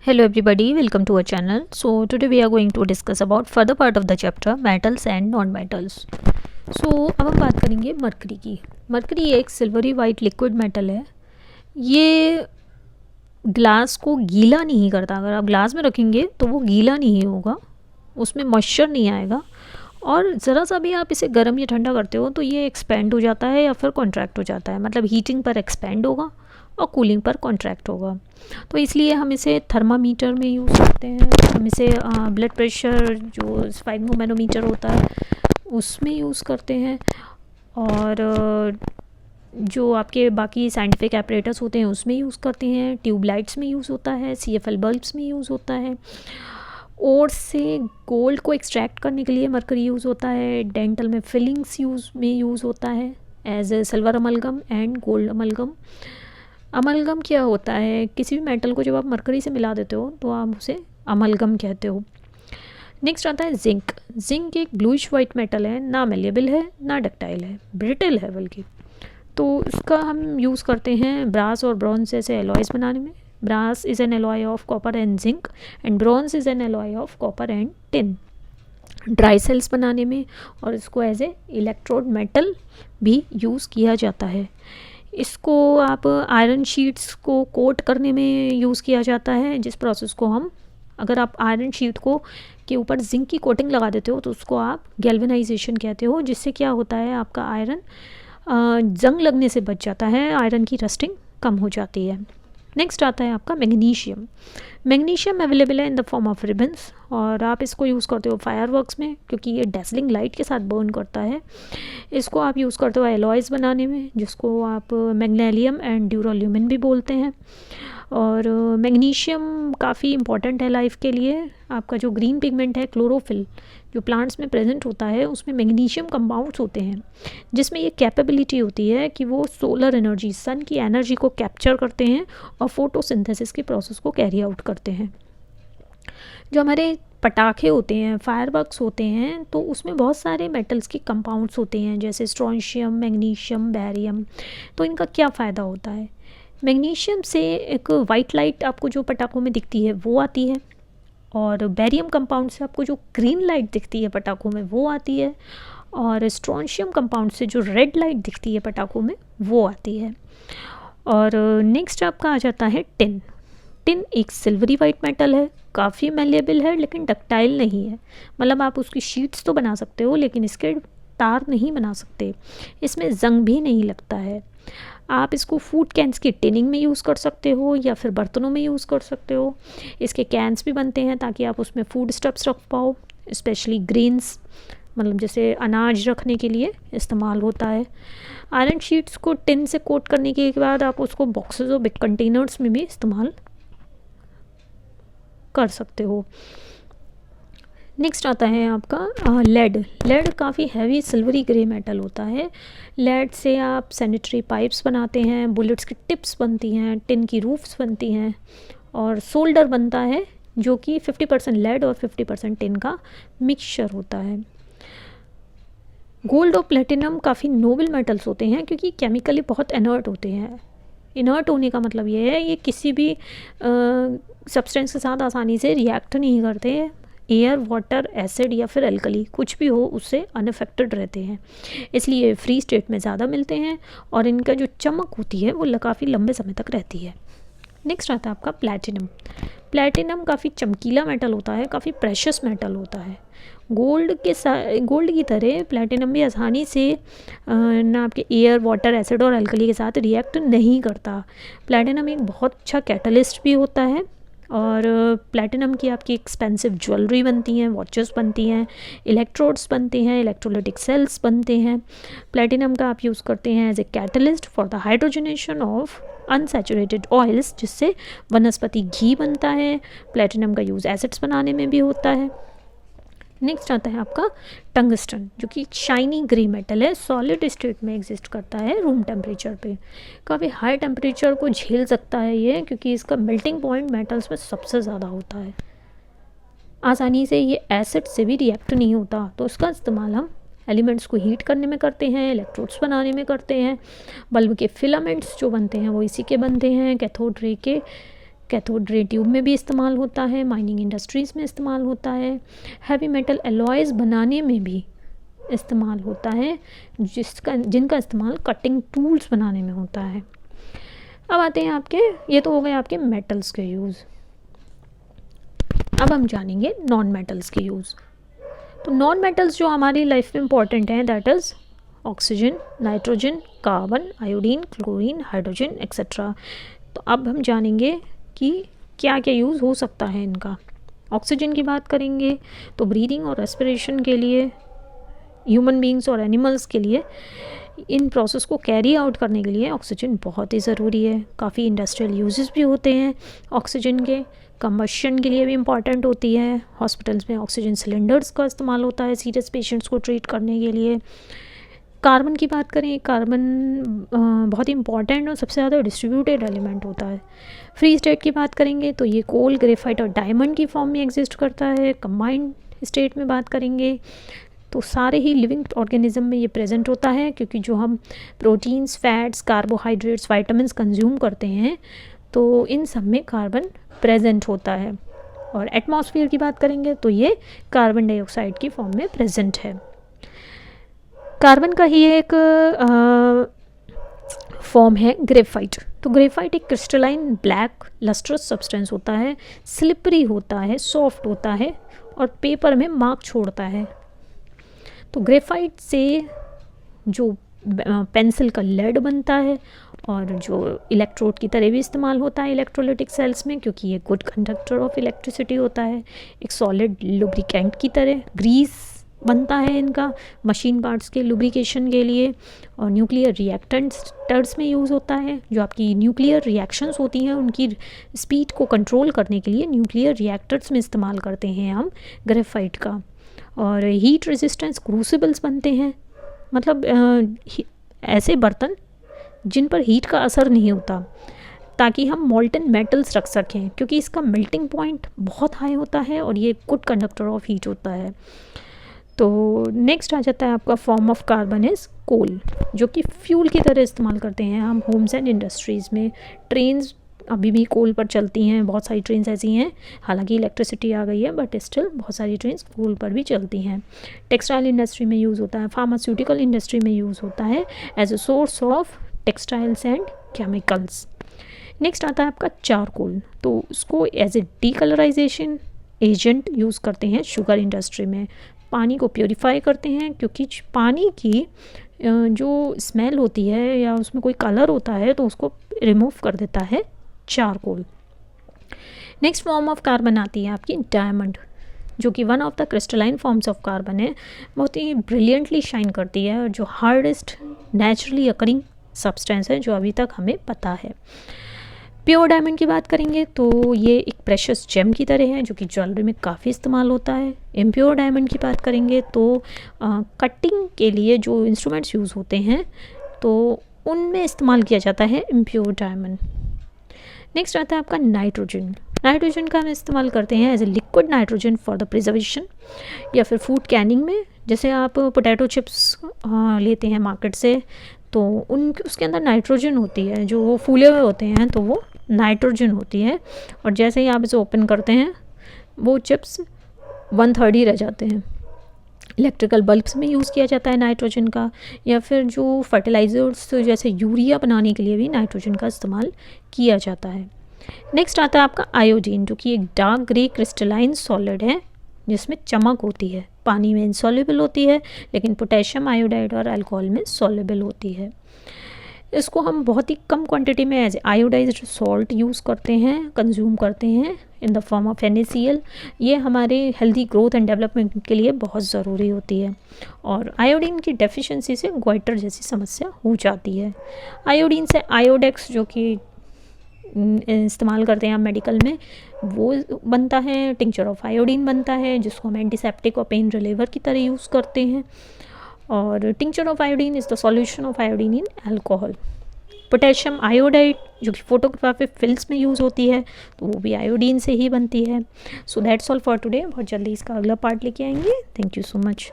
Hello everybody, welcome to our channel. So today we are going to discuss about further part of the chapter metals and non-metals. So अब हम बात करेंगे mercury की. Mercury एक silvery white liquid metal है. ये glass को गीला नहीं करता. अगर आप ग्लास में रखेंगे तो वो गीला नहीं होगा, उसमें मॉइस्चर नहीं आएगा, और ज़रा सा भी आप इसे गर्म या ठंडा करते हो तो ये एक्सपेंड हो जाता है या फिर कॉन्ट्रैक्ट हो जाता है. मतलब हीटिंग पर एक्सपेंड होगा और कूलिंग पर कॉन्ट्रैक्ट होगा. तो इसलिए हम इसे थर्मामीटर में यूज़ करते हैं. हम इसे ब्लड प्रेशर जो स्फाइग्मोमैनोमीटर होता है उसमें यूज़ करते हैं, और जो आपके बाकी साइंटिफिक एपरेटस होते हैं उसमें यूज़ करते हैं. ट्यूबलाइट्स में यूज़ होता है, CFL बल्ब्स में यूज़ होता है. और से गोल्ड को एक्सट्रैक्ट करने के लिए मरकरी यूज़ होता है. डेंटल में फिलिंग्स यूज़ होता है as a silver amalgam and gold amalgam. Amalgam क्या होता है? किसी भी मेटल को जब आप मरकरी से मिला देते हो तो आप उसे अमलगम कहते हो. नेक्स्ट आता है जिंक. जिंक एक ब्लूइश वाइट मेटल है, ना मेलेबल है ना डक्टाइल है, ब्रिटल है बल्कि. तो इसका हम यूज़ करते हैं ब्रास और ब्रॉन्ज जैसे एलॉयज़ बनाने में. Brass is an alloy of copper and zinc and bronze is an alloy of copper and tin. Dry cells बनाने में, और इसको एज ए इलेक्ट्रोड मेटल भी यूज़ किया जाता है. इसको आप आयरन शीट्स को कोट करने में यूज़ किया जाता है, जिस प्रोसेस को हम, अगर आप आयरन शीट को के ऊपर जिंक की कोटिंग लगा देते हो तो उसको आप गैल्वेनाइजेशन कहते हो, जिससे क्या होता है आपका आयरन जंग लगने से बच जाता है, आयरन की रस्टिंग कम हो जाती है. नेक्स्ट आता है आपका मैग्नीशियम. मैग्नीशियम अवेलेबल है in the form of ribbons, और आप इसको यूज़ करते हो फायरवर्क्स में क्योंकि ये डेसलिंग लाइट के साथ बर्न करता है. इसको आप यूज़ करते हो एलॉयज़ बनाने में, जिसको आप मैग्नेलियम एंड ड्यूराल्यूमिन भी बोलते हैं. और मैग्नीशियम काफ़ी इंपॉर्टेंट है लाइफ के लिए. आपका जो ग्रीन पिगमेंट है क्लोरोफिल जो प्लांट्स में प्रेजेंट होता है उसमें मैग्नीशियम कंपाउंड्स होते हैं, जिसमें ये कैपेबिलिटी होती है कि वो सोलर एनर्जी, सन की एनर्जी को कैप्चर करते हैं और फोटोसिंथेसिस के प्रोसेस को कैरी आउट करते हैं. जो हमारे पटाखे होते हैं, फायरवर्क्स होते हैं, तो उसमें बहुत सारे मेटल्स के कंपाउंड्स होते हैं जैसे स्ट्रोंशियम, मैग्नीशियम, बैरियम. तो इनका क्या फ़ायदा होता है? मैग्नीशियम से एक वाइट लाइट आपको जो पटाखों में दिखती है वो आती है, और बैरियम कंपाउंड से आपको जो ग्रीन लाइट दिखती है पटाखों में वो आती है, और स्ट्रोंशियम कंपाउंड से जो रेड लाइट दिखती है पटाखों में वो आती है. और नेक्स्ट आपका आ जाता है टिन. टिन एक सिल्वरी वाइट मेटल है, काफ़ी मेलेबल है लेकिन डक्टाइल नहीं है. मतलब आप उसकी शीट्स तो बना सकते हो लेकिन इसके तार नहीं बना सकते. इसमें जंग भी नहीं लगता है. आप इसको फूड कैंस की टिनिंग में यूज़ कर सकते हो या फिर बर्तनों में यूज़ कर सकते हो. इसके कैंस भी बनते हैं ताकि आप उसमें फूड स्टफ्स रख पाओ, स्पेशली ग्रेन्स, मतलब जैसे अनाज रखने के लिए इस्तेमाल होता है. आयरन शीट्स को टिन से कोट करने के बाद आप उसको बॉक्सेस और बिग कंटेनर्स में भी इस्तेमाल कर सकते हो. नेक्स्ट आता है आपका लेड. लेड काफ़ी हैवी सिल्वरी ग्रे मेटल होता है. लेड से आप सैनिटरी पाइप्स बनाते हैं, बुलेट्स की टिप्स बनती हैं, टिन की रूफ्स बनती हैं, और सोल्डर बनता है जो कि 50% लेड और 50% टिन का मिक्सचर होता है. गोल्ड और प्लेटिनम काफ़ी नोबल मेटल्स होते हैं क्योंकि केमिकली बहुत इनर्ट होते हैं. इनर्ट होने का मतलब ये है ये किसी भी सब्सटेंस के साथ आसानी से रिएक्ट नहीं करते. एयर, वाटर, एसिड या फिर एल्कली कुछ भी हो उससे अनअफेक्टेड रहते हैं, इसलिए फ्री स्टेट में ज़्यादा मिलते हैं, और इनका जो चमक होती है वो काफ़ी लंबे समय तक रहती है. नेक्स्ट आता है आपका प्लैटिनम. प्लैटिनम काफ़ी चमकीला मेटल होता है, काफ़ी प्रेशियस मेटल होता है. गोल्ड की तरह प्लैटिनम भी आसानी से ना आपके एयर, वाटर, एसिड और एल्कली के साथ रिएक्ट नहीं करता. प्लैटिनम एक बहुत अच्छा कैटलिस्ट भी होता है, और प्लैटिनम की आपकी एक्सपेंसिव ज्वेलरी बनती हैं, वॉचेस बनती हैं, इलेक्ट्रोड्स बनते हैं, इलेक्ट्रोलिटिक सेल्स बनते हैं. प्लैटिनम का आप यूज़ करते हैं as a catalyst for the hydrogenation of unsaturated oils, जिससे वनस्पति घी बनता है. प्लैटिनम का यूज़ एसिड्स बनाने में भी होता है. नेक्स्ट आता है आपका टंगस्टन, जो कि शाइनी ग्रे मेटल है, सॉलिड स्टेट में एग्जिस्ट करता है रूम टेम्परेचर पे. काफ़ी हाई टेम्परेचर को झेल सकता है ये, क्योंकि इसका मेल्टिंग पॉइंट मेटल्स में सबसे ज़्यादा होता है. आसानी से ये एसिड से भी रिएक्ट नहीं होता, तो इसका इस्तेमाल हम एलिमेंट्स को हीट करने में करते हैं, इलेक्ट्रोड्स बनाने में करते हैं. बल्ब के फिलामेंट्स जो बनते हैं वो इसी के बनते हैं. कैथोड रे ट्यूब में भी इस्तेमाल होता है, माइनिंग इंडस्ट्रीज़ में इस्तेमाल होता है, हैवी मेटल एलॉयज़ बनाने में भी इस्तेमाल होता है, जिनका इस्तेमाल कटिंग टूल्स बनाने में होता है। अब आते हैं आपके, ये तो हो गए आपके मेटल्स के यूज़। अब हम जानेंगे नॉन मेटल्स के यूज़। तो नॉन मेटल्स जो हमारी लाइफ में इंपॉर्टेंट हैं, that is oxygen, nitrogen, carbon, iodine, chlorine, hydrogen etcetera. तो अब हम जानेंगे कि क्या क्या यूज़ हो सकता है इनका। ऑक्सीजन की बात करेंगे तो ब्रीदिंग और रेस्पिरेशन के लिए, ह्यूमन बींग्स और एनिमल्स के लिए, इन प्रोसेस को कैरी आउट करने के लिए ऑक्सीजन बहुत ही ज़रूरी है। काफ़ी इंडस्ट्रियल यूजेस भी होते हैं ऑक्सीजन के, कंबशन के लिए भी इम्पॉर्टेंट होती है। हॉस्पिटल्स में ऑक्सीजन सिलेंडर्स का इस्तेमाल होता है सीरियस पेशेंट्स को ट्रीट करने के लिए। कार्बन की बात करें, कार्बन बहुत ही इंपॉर्टेंट और सबसे ज़्यादा डिस्ट्रीब्यूटेड एलिमेंट होता है। फ्री स्टेट की बात करेंगे तो ये कोल, ग्रेफाइट और डायमंड की फॉर्म में एग्जिस्ट करता है। कंबाइंड स्टेट में बात करेंगे तो सारे ही लिविंग ऑर्गेनिज्म में ये प्रेजेंट होता है, क्योंकि जो हम proteins, fats, carbohydrates, vitamins consume करते हैं तो इन सब में कार्बन प्रेजेंट होता है। और एटमॉस्फेयर की बात करेंगे तो ये कार्बन डाइऑक्साइड की फॉर्म में प्रेजेंट है। कार्बन का ही एक फॉर्म है ग्रेफाइट। तो ग्रेफाइट एक क्रिस्टलाइन ब्लैक लस्ट्रस सब्सटेंस होता है, स्लिपरी होता है, सॉफ्ट होता है और पेपर में मार्क छोड़ता है। तो ग्रेफाइट से जो पेंसिल का लेड बनता है और जो इलेक्ट्रोड की तरह भी इस्तेमाल होता है इलेक्ट्रोलिटिक सेल्स में, क्योंकि ये गुड कंडक्टर ऑफ इलेक्ट्रिसिटी होता है। एक सॉलिड लुब्रिकेंट की तरह ग्रीस बनता है इनका मशीन पार्ट्स के लुब्रिकेशन के लिए। और न्यूक्लियर रिएक्टेंट्स में यूज़ होता है। जो आपकी न्यूक्लियर रिएक्शंस होती हैं उनकी स्पीड को कंट्रोल करने के लिए न्यूक्लियर रिएक्टर्स में इस्तेमाल करते हैं हम ग्रेफाइट का। और हीट रेजिस्टेंस क्रूसिबल्स बनते हैं, मतलब ऐसे बर्तन जिन पर हीट का असर नहीं होता, ताकि हम मोल्टन मेटल्स रख सकें, क्योंकि इसका मेल्टिंग पॉइंट बहुत हाई होता है और ये गुड कंडक्टर ऑफ हीट होता है। तो नेक्स्ट आ जाता है आपका फॉर्म ऑफ कार्बन इज़ कोल, जो कि फ्यूल की तरह इस्तेमाल करते हैं हम होम्स एंड इंडस्ट्रीज़ में। ट्रेन्स अभी भी कोल पर चलती हैं, बहुत सारी ट्रेन्स ऐसी हैं, हालांकि इलेक्ट्रिसिटी आ गई है बट स्टिल बहुत सारी ट्रेन्स कोल पर भी चलती हैं। टेक्सटाइल इंडस्ट्री में यूज़ होता है, फार्मास्यूटिकल इंडस्ट्री में यूज़ होता है as a source of textiles and chemicals. Next आता है आपका चारकोल। तो उसको as a decolorization agent use करते हैं शुगर इंडस्ट्री में। पानी को प्योरीफाई करते हैं, क्योंकि पानी की जो स्मेल होती है या उसमें कोई कलर होता है तो उसको रिमूव कर देता है charcoal. Next form of carbon आती है आपकी डायमंड, जो कि one of the crystalline forms of carbon है। बहुत ही ब्रिलियंटली शाइन करती है और जो हार्डेस्ट नेचुरली अकरिंग सब्सटेंस है जो अभी तक हमें पता है। प्योर डायमंड की बात करेंगे तो ये एक प्रेशियस जेम की तरह है, जो कि ज्वेलरी में काफ़ी इस्तेमाल होता है। इम्प्योर डायमंड की बात करेंगे तो कटिंग के लिए जो इंस्ट्रूमेंट्स यूज़ होते हैं तो उनमें इस्तेमाल किया जाता है इम्प्योर डायमंड। नेक्स्ट आता है आपका नाइट्रोजन। नाइट्रोजन का हम इस्तेमाल करते हैं as a liquid nitrogen for the preservation या फिर फूड कैनिंग में। जैसे आप पोटैटो चिप्स लेते हैं मार्केट से तो उसके अंदर नाइट्रोजन होती है, जो वो फूले हुए होते हैं तो वो नाइट्रोजन होती है। और जैसे ही आप इसे ओपन करते हैं वो चिप्स 1/3 ही रह जाते हैं। इलेक्ट्रिकल बल्ब्स में यूज़ किया जाता है नाइट्रोजन का, या फिर जो फर्टिलाइज़र्स जैसे यूरिया बनाने के लिए भी नाइट्रोजन का इस्तेमाल किया जाता है। नेक्स्ट आता है आपका आयोडीन, जो कि एक डार्क ग्रे क्रिस्टलाइन सॉलिड है जिसमें चमक होती है। पानी में इनसॉल्युबल होती है लेकिन पोटेशियम आयोडाइड और अल्कोहल में सॉल्युबल होती है। इसको हम बहुत ही कम क्वांटिटी में एज आयोडाइज्ड सॉल्ट यूज़ करते हैं, कंज्यूम करते हैं in the form of NaCl। ये हमारे हेल्दी ग्रोथ एंड डेवलपमेंट के लिए बहुत ज़रूरी होती है। और आयोडीन की डेफिशिएंसी से ग्वाइटर जैसी समस्या हो जाती है। आयोडीन से आयोडेक्स, जो कि इस्तेमाल करते हैं हम मेडिकल में, वो बनता है। टिंक्चर ऑफ आयोडीन बनता है जिसको हम एंटीसेप्टिक और पेन रिलीवर की तरह यूज़ करते हैं। और tincture of iodine is the solution of iodine in alcohol. Potassium iodide, जो कि फोटोग्राफी फिल्म्स में यूज़ होती है, तो वो भी आयोडीन से ही बनती है। So that's all for today. बहुत जल्दी इसका अगला पार्ट लेके आएंगे। Thank you so much.